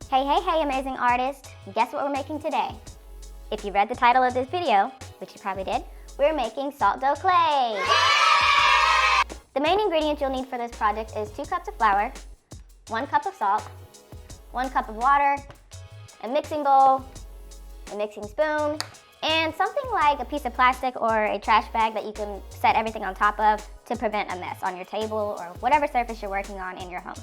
Hey, amazing artist. Guess what we're making today? If you read the title of this video, which you probably did, we're making salt dough clay. The main ingredient you'll need for this project is 2 cups of flour, 1 cup of salt, 1 cup of water, a mixing bowl, a mixing spoon, and something like a piece of plastic or a trash bag that you can set everything on top of to prevent a mess on your table or whatever surface you're working on in your home.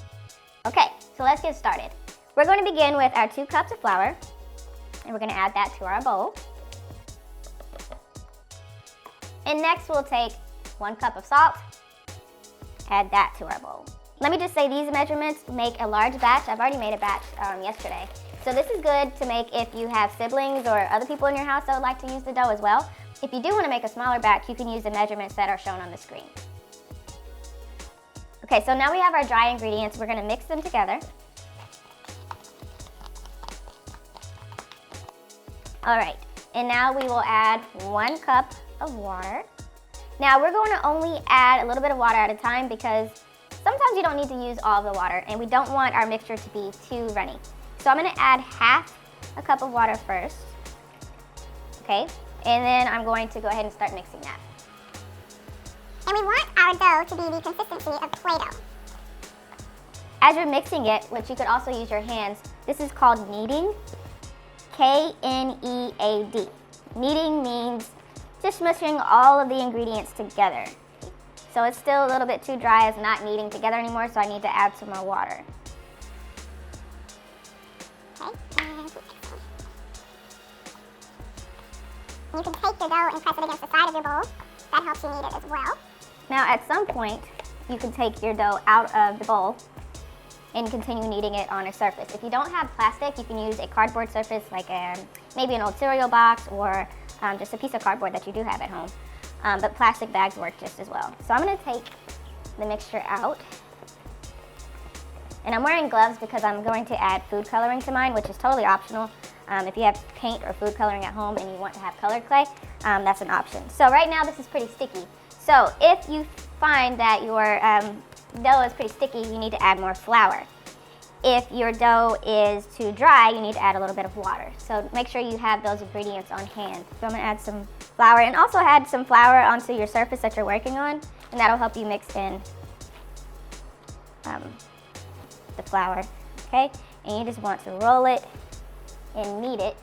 Okay, so let's get started. We're going to begin with our 2 cups of flour, and we're going to add that to our bowl. And next we'll take 1 cup of salt, add that to our bowl. Let me just say these measurements make a large batch. I've already made a batch yesterday. So this is good to make if you have siblings or other people in your house that would like to use the dough as well. If you do want to make a smaller batch, you can use the measurements that are shown on the screen. Okay, so now we have our dry ingredients. We're going to mix them together. All right, and now we will add 1 cup of water. Now we're going to only add a little bit of water at a time because sometimes you don't need to use all of the water and we don't want our mixture to be too runny. So I'm going to add half a cup of water first, okay? And then I'm going to go ahead and start mixing that. And we want our dough to be the consistency of Play-Doh. As you're mixing it, which you could also use your hands, this is called kneading. K-N-E-A-D. Kneading means just smushing all of the ingredients together. So it's still a little bit too dry, it's not kneading together anymore, so I need to add some more water. Okay, and you can take your dough and press it against the side of your bowl. That helps you knead it as well. Now at some point, you can take your dough out of the bowl and continue kneading it on a surface. If you don't have plastic, you can use a cardboard surface like maybe an old cereal box or just a piece of cardboard that you do have at home. But plastic bags work just as well. So I'm gonna take the mixture out. And I'm wearing gloves because I'm going to add food coloring to mine, which is totally optional. If you have paint or food coloring at home and you want to have colored clay, that's an option. So right now this is pretty sticky. So if you find that your dough is pretty sticky, you need to add more flour. If your dough is too dry, you need to add a little bit of water. So make sure you have those ingredients on hand. So I'm gonna add some flour and also add some flour onto your surface that you're working on, and that'll help you mix in the flour, okay? And you just want to roll it and knead it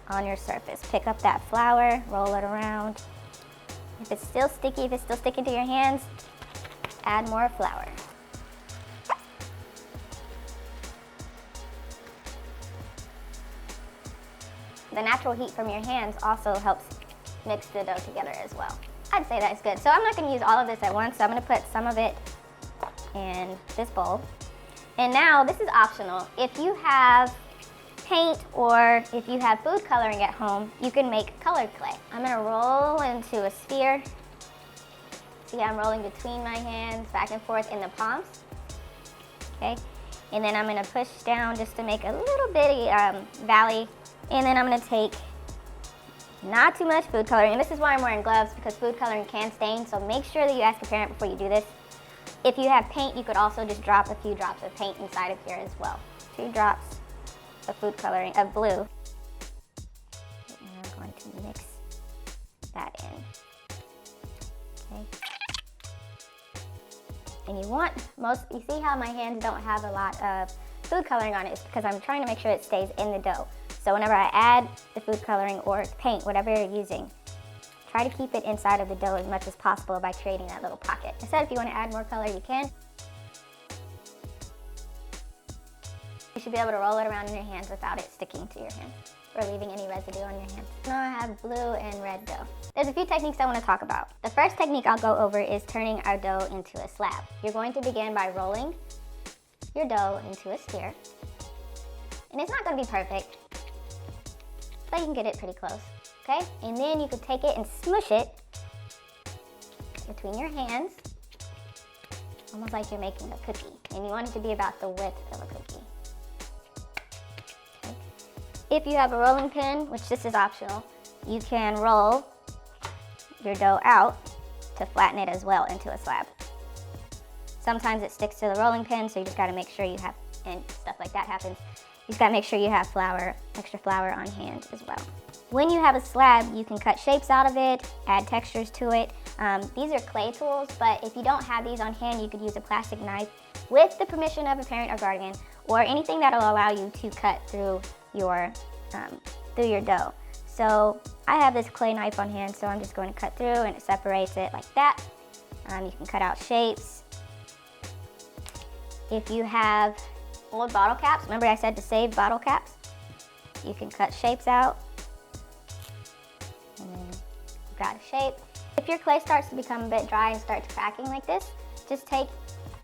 on your surface. Pick up that flour, roll it around. If it's still sticky, if it's still sticking to your hands, add more flour. The natural heat from your hands also helps mix the dough together as well. I'd say that's good. So I'm not gonna use all of this at once, so I'm gonna put some of it in this bowl. And now this is optional. If you have paint or if you have food coloring at home, you can make colored clay. I'm gonna roll into a sphere. See, I'm rolling between my hands, back and forth in the palms. Okay, and then I'm gonna push down just to make a little bitty valley. And then I'm gonna take not too much food coloring. And this is why I'm wearing gloves, because food coloring can stain. So make sure that you ask a parent before you do this. If you have paint, you could also just drop a few drops of paint inside of here as well. 2 drops of food coloring, of blue. And I'm going to mix that in, okay? And you see how my hands don't have a lot of food coloring on it? It's because I'm trying to make sure it stays in the dough. So whenever I add the food coloring or paint, whatever you're using, try to keep it inside of the dough as much as possible by creating that little pocket. Instead, if you want to add more color, you can. You should be able to roll it around in your hands without it sticking to your hand or leaving any residue on your hands. Now I have blue and red dough. There's a few techniques I want to talk about. The first technique I'll go over is turning our dough into a slab. You're going to begin by rolling your dough into a sphere. And it's not going to be perfect, but you can get it pretty close, okay? And then you could take it and smush it between your hands, almost like you're making a cookie. And you want it to be about the width of a cookie. Okay. If you have a rolling pin, which this is optional, you can roll your dough out to flatten it as well into a slab. sometimes it sticks to the rolling pin, so you just gotta make sure you have, and stuff like that happens, you just gotta make sure you have flour, extra flour on hand as well. When you have a slab, you can cut shapes out of it, add textures to it. These are clay tools, but if you don't have these on hand, you could use a plastic knife with the permission of a parent or guardian, or anything that'll allow you to cut through your dough. So I have this clay knife on hand, so I'm just going to cut through, and it separates it like that. You can cut out shapes. If you have old bottle caps, remember I said to save bottle caps? You can cut shapes out. And then you've got a shape. If your clay starts to become a bit dry and starts cracking like this, just take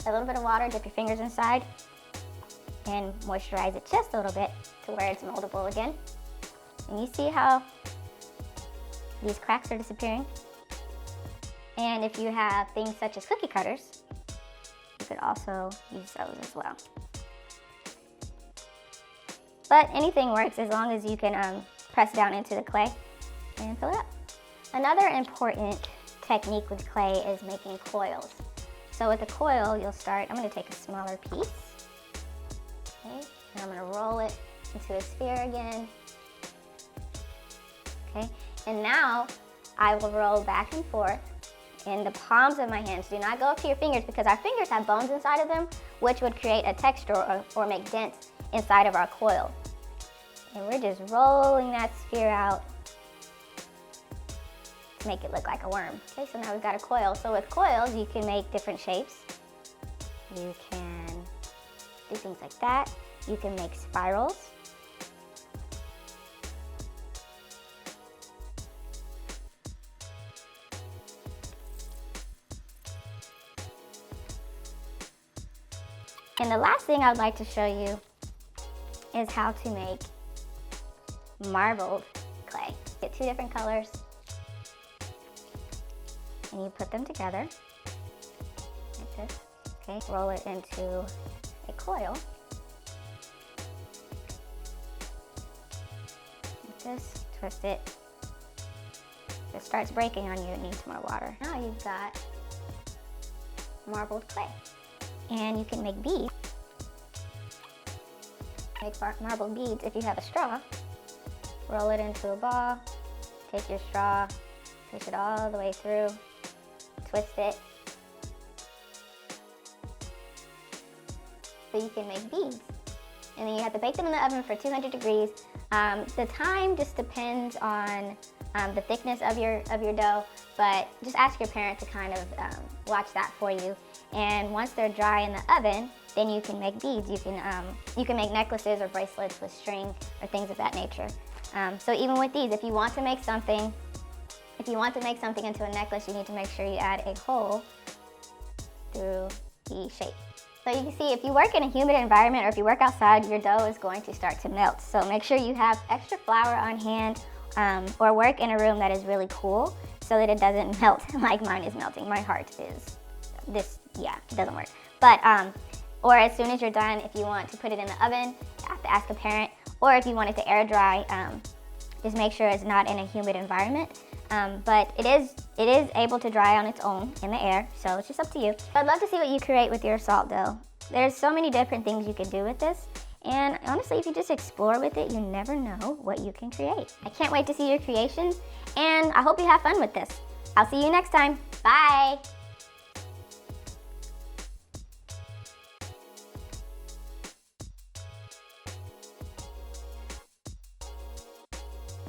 a little bit of water, dip your fingers inside, and moisturize it just a little bit to where it's moldable again. And you see how these cracks are disappearing? And if you have things such as cookie cutters, you could also use those as well. But anything works as long as you can press down into the clay and fill it up. Another important technique with clay is making coils. So with a coil, you'll start, I'm gonna take a smaller piece, okay, and I'm gonna roll it into a sphere again, okay, and now I will roll back and forth in the palms of my hands. Do not go up to your fingers, because our fingers have bones inside of them, which would create a texture or make dents inside of our coil. And we're just rolling that sphere out to make it look like a worm. Okay, so now we've got a coil. So with coils, you can make different shapes. You can do things like that. You can make spirals. And the last thing I would like to show you is how to make marbled clay. Get two different colors, and you put them together like this. Okay, roll it into a coil like this, twist it. If it starts breaking on you, it needs more water. Now you've got marbled clay. And you can make beads. Make marbled beads if you have a straw. Roll it into a ball, take your straw, push it all the way through, twist it. So you can make beads. And then you have to bake them in the oven for 200 degrees. The time just depends on the thickness of your dough, but just ask your parent to kind of watch that for you. And once they're dry in the oven, then you can make beads. You can make necklaces or bracelets with string or things of that nature. So even with these, if you want to make something into a necklace, you need to make sure you add a hole through the shape. So you can see, if you work in a humid environment or if you work outside, your dough is going to start to melt. So make sure you have extra flour on hand, or work in a room that is really cool so that it doesn't melt like mine is melting. My heart is this, yeah, it doesn't work. But, or as soon as you're done, if you want to put it in the oven, you have to ask a parent. Or if you want it to air dry, just make sure it's not in a humid environment. But it is able to dry on its own in the air, so it's just up to you. I'd love to see what you create with your salt dough. There's so many different things you can do with this, and honestly, if you just explore with it, you never know what you can create. I can't wait to see your creations, and I hope you have fun with this. I'll see you next time. Bye!